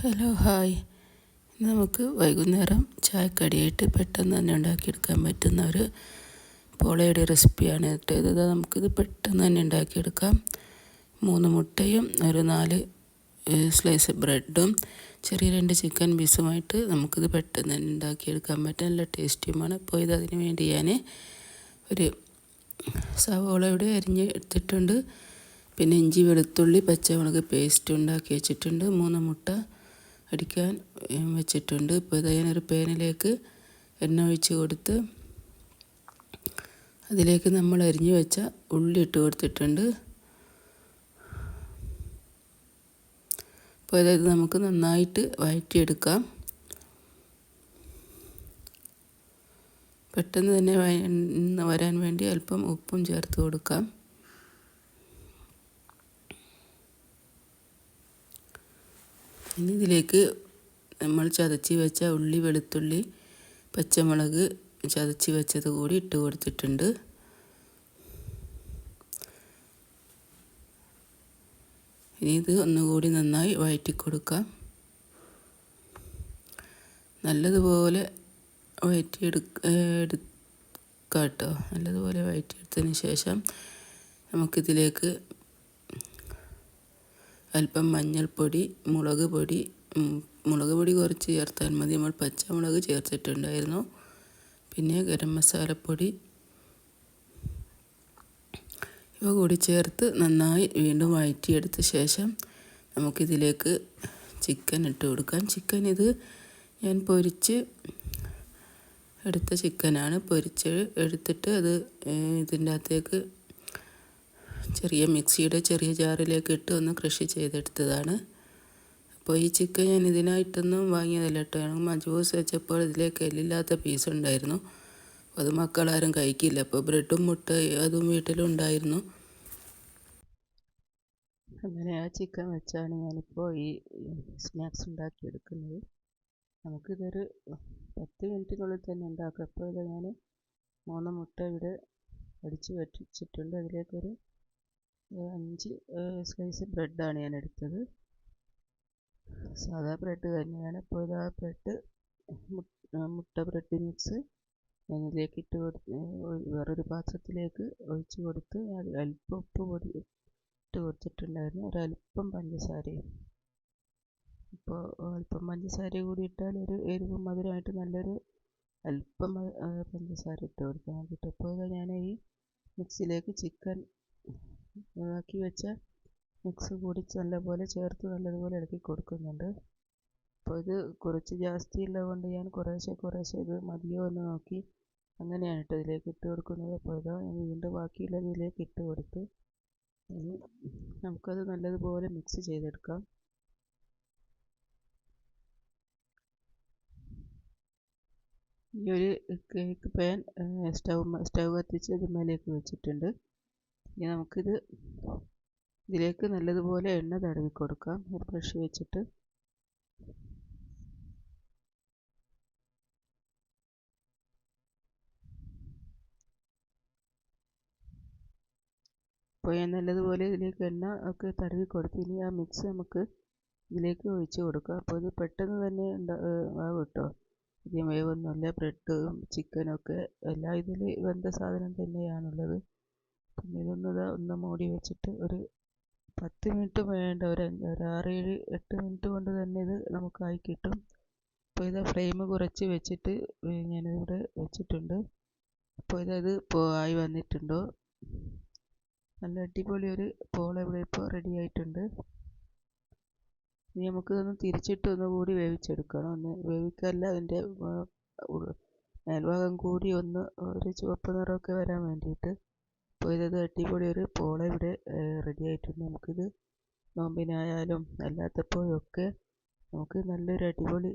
Hello hi. നമുക്ക് വൈകുന്നേരം ചായക്കടിയായിട്ട് പെട്ടെന്ന് തന്നെ ഉണ്ടാക്കിയെടുക്കാൻ പറ്റുന്ന ഒരു പോളയുടെ റെസിപ്പിയാണ് കേട്ടോ ഇത്. നമുക്കിത് പെട്ടെന്ന് തന്നെ ഉണ്ടാക്കിയെടുക്കാം. 3 മുട്ടയും ഒരു 4 സ്ലൈസ് ബ്രെഡും ചെറിയ 2 ചിക്കൻ പീസുമായിട്ട് നമുക്കിത് പെട്ടെന്ന് തന്നെ ഉണ്ടാക്കിയെടുക്കാൻ പറ്റും. നല്ല ടേസ്റ്റിയുമാണ്. അപ്പോൾ അതിന് വേണ്ടി ഞാൻ ഒരു സവോള ഇവിടെ അരിഞ്ഞ് എടുത്തിട്ടുണ്ട്. പിന്നെ ഇഞ്ചി വെളുത്തുള്ളി പച്ചമുളക് പേസ്റ്റ് ഉണ്ടാക്കി വെച്ചിട്ടുണ്ട്. 3 മുട്ട അടിക്കാൻ വെച്ചിട്ടുണ്ട്. ഇപ്പോൾ ഞാനൊരു പാനിലേക്ക് എണ്ണ ഒഴിച്ച് കൊടുത്ത് അതിലേക്ക് നമ്മൾ അരിഞ്ഞു വെച്ച ഉള്ളി ഇട്ട് കൊടുത്തിട്ടുണ്ട്. അപ്പോൾ അതായത് നമുക്ക് നന്നായിട്ട് വഴറ്റിയെടുക്കാം. പെട്ടെന്ന് തന്നെ വരാൻ വേണ്ടി അല്പം ഉപ്പും ചേർത്ത് കൊടുക്കാം. ഇനി ഇതിലേക്ക് നമ്മൾ ചതച്ച് വെച്ച ഉള്ളി വെളുത്തുള്ളി പച്ചമുളക് ചതച്ച് വെച്ചത് കൂടി ഇട്ട് കൊടുത്തിട്ടുണ്ട്. ഇനി ഇത് ഒന്നുകൂടി നന്നായി വഴറ്റി കൊടുക്കാം. നല്ലതുപോലെ എടുക്കാം കേട്ടോ. നല്ലതുപോലെ വഴറ്റിയെടുത്തതിന് ശേഷം നമുക്കിതിലേക്ക് അല്പം മഞ്ഞൾപ്പൊടി മുളക് പൊടി കുറച്ച് ചേർത്താൽ മതി. നമ്മൾ പച്ചമുളക് ചേർത്തിട്ടുണ്ടായിരുന്നു. പിന്നെ ഗരം മസാലപ്പൊടി ഇവ കൂടി ചേർത്ത് നന്നായി വീണ്ടും വഴറ്റിയെടുത്ത ശേഷം നമുക്കിതിലേക്ക് ചിക്കൻ ഇട്ട് കൊടുക്കാം. ചിക്കൻ ഇത് ഞാൻ പൊരിച്ച് എടുത്ത ചിക്കനാണ്. പൊരിച്ച് എടുത്തിട്ട് അത് ഇതിൻ്റെ അകത്തേക്ക് മിക്സിയുടെ ചെറിയ ജാറിലേക്ക് ഇട്ട് ഒന്ന് ക്രഷ് ചെയ്തെടുത്തതാണ്. അപ്പോൾ ഈ ചിക്കൻ ഞാൻ ഇതിനായിട്ടൊന്നും വാങ്ങിയതല്ല കേട്ടോ. ജ്യൂസ് വെച്ചപ്പോൾ ഇതിലേക്ക് എല്ലില്ലാത്ത പീസ് ഉണ്ടായിരുന്നു. അത് മക്കളാരും കഴിക്കില്ല. അപ്പോൾ ബ്രെഡും മുട്ട അതും വീട്ടിലുണ്ടായിരുന്നു. അങ്ങനെ ആ ചിക്കൻ വെച്ചാണ് ഞാനിപ്പോൾ ഈ സ്നാക്സ് ഉണ്ടാക്കിയെടുക്കുന്നത്. നമുക്കിതൊരു 10 മിനിറ്റിനുള്ളിൽ തന്നെ ഉണ്ടാക്കാം. അപ്പോൾ ഇത് ഞാൻ 3 മുട്ട ഇവിടെ അടിച്ച് വെച്ചിട്ടുണ്ട്. അതിലേക്കൊരു 5 സ്ലൈസ് ബ്രെഡാണ് ഞാൻ എടുത്തത്. സാധാ ബ്രെഡ് തന്നെയാണ്. അപ്പോൾ ഇത് ആ ബ്രെഡ് മുട്ട ബ്രെഡ് മിക്സ് അതിലേക്ക് ഇട്ട് കൊടുത്ത് വേറൊരു പാത്രത്തിലേക്ക് ഒഴിച്ച് കൊടുത്ത് അല്പം ഉപ്പ് പൊടി ഇട്ട് കൊടുത്തിട്ടുണ്ടായിരുന്നു. ഒരല്പം പഞ്ചസാരയും. ഇപ്പോൾ അല്പം പഞ്ചസാര കൂടി ഇട്ടാൽ ഒരു എരിവും മധുരമായിട്ട് നല്ലൊരു അല്പം പഞ്ചസാര ഇട്ട് കൊടുക്കാൻ വേണ്ടിയിട്ട്. അപ്പോൾ ഞാൻ ഈ മിക്സിയിലേക്ക് ചിക്കൻ ആക്കി വെച്ച മിക്സ് കൂടി നല്ലപോലെ ചേർത്ത് നല്ലതുപോലെ ഇളക്കി കൊടുക്കുന്നുണ്ട്. അപ്പോൾ ഇത് കുറച്ച് ജാസ്തി ഉള്ളതുകൊണ്ട് ഞാൻ കുറേശ്ശെ ഇത് മതിയോ എന്ന് നോക്കി അങ്ങനെയാണ് കേട്ടോ ഇതിലേക്ക് ഇട്ട് കൊടുക്കുന്നത്. അപ്പോൾ ഇതാ ഞാൻ വീണ്ടും ബാക്കിയുള്ളത് ഇതിലേക്ക് ഇട്ട് കൊടുത്ത് നമുക്കത് നല്ലതുപോലെ മിക്സ് ചെയ്തെടുക്കാം. ഈ ഒരു കേക്ക് പാൻ സ്റ്റൗ കത്തിച്ച് അതിന്മേലേക്ക് വെച്ചിട്ടുണ്ട്. ഇനി നമുക്കിത് ഇതിലേക്ക് നല്ലതുപോലെ എണ്ണ തടവി കൊടുക്കാം. ഒരു ബ്രഷ് വെച്ചിട്ട് അപ്പോൾ ഞാൻ നല്ലതുപോലെ ഇതിലേക്ക് എണ്ണ ഒക്കെ തടവി കൊടുത്ത് ഇനി ആ മിക്സ് നമുക്ക് ഇതിലേക്ക് ഒഴിച്ച് കൊടുക്കാം. അപ്പോൾ ഇത് പെട്ടെന്ന് തന്നെ ആവും കേട്ടോ. അധികം വേവൊന്നുമില്ല. ബ്രെഡും ചിക്കനൊക്കെ എല്ലാം ഇതിൽ വെന്ത സാധനം തന്നെയാണുള്ളത്. പിന്നെ ഒന്ന് മൂടി വെച്ചിട്ട് ഒരു 10 മിനിറ്റ് വേണ്ട, ഒരു 6-7-8 മിനിറ്റ് കൊണ്ട് തന്നെ ഇത് നമുക്കായി കിട്ടും. അപ്പോൾ ഇത് ഫ്ലെയിം കുറച്ച് വെച്ചിട്ട് ഞാനിവിടെ വെച്ചിട്ടുണ്ട്. അപ്പോൾ ഇത് ആയി വന്നിട്ടുണ്ടോ. നല്ല അടിപൊളി ഒരു പോള ഇവിടെ ഇപ്പോൾ റെഡി ആയിട്ടുണ്ട്. ഇനി നമുക്കിതൊന്ന് തിരിച്ചിട്ട് ഒന്നുകൂടി വേവിച്ചെടുക്കണം. ഒന്ന് വേവിക്കല്ല, അതിൻ്റെ മേൽഭാഗം കൂടി ഒരു ചുവപ്പ് നിറമൊക്കെ വരാൻ വേണ്ടിയിട്ട്. അപ്പോൾ ഇത് അടിപൊളി ഒരു പോള ഇവിടെ റെഡി ആയിട്ടുണ്ട്. നമുക്കിത് നോമ്പിനായാലും അല്ലാത്തപ്പോഴും ഒക്കെ നമുക്ക് നല്ലൊരു അടിപൊളി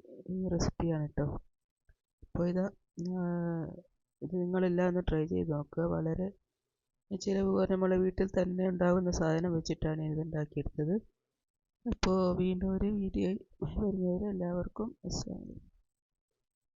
റെസിപ്പിയാണ് കേട്ടോ. അപ്പോൾ ഇത് നിങ്ങളെല്ലാം ഒന്ന് ട്രൈ ചെയ്ത് നോക്കുക. വളരെ ചിലവ് നമ്മുടെ വീട്ടിൽ തന്നെ ഉണ്ടാകുന്ന സാധനം വെച്ചിട്ടാണ് ഇത് ഉണ്ടാക്കിയെടുത്തത്. അപ്പോൾ വീണ്ടും ഒരു വീഡിയോ വരുന്നവരെ എല്ലാവർക്കും അസ്സലാമു അലൈക്കും.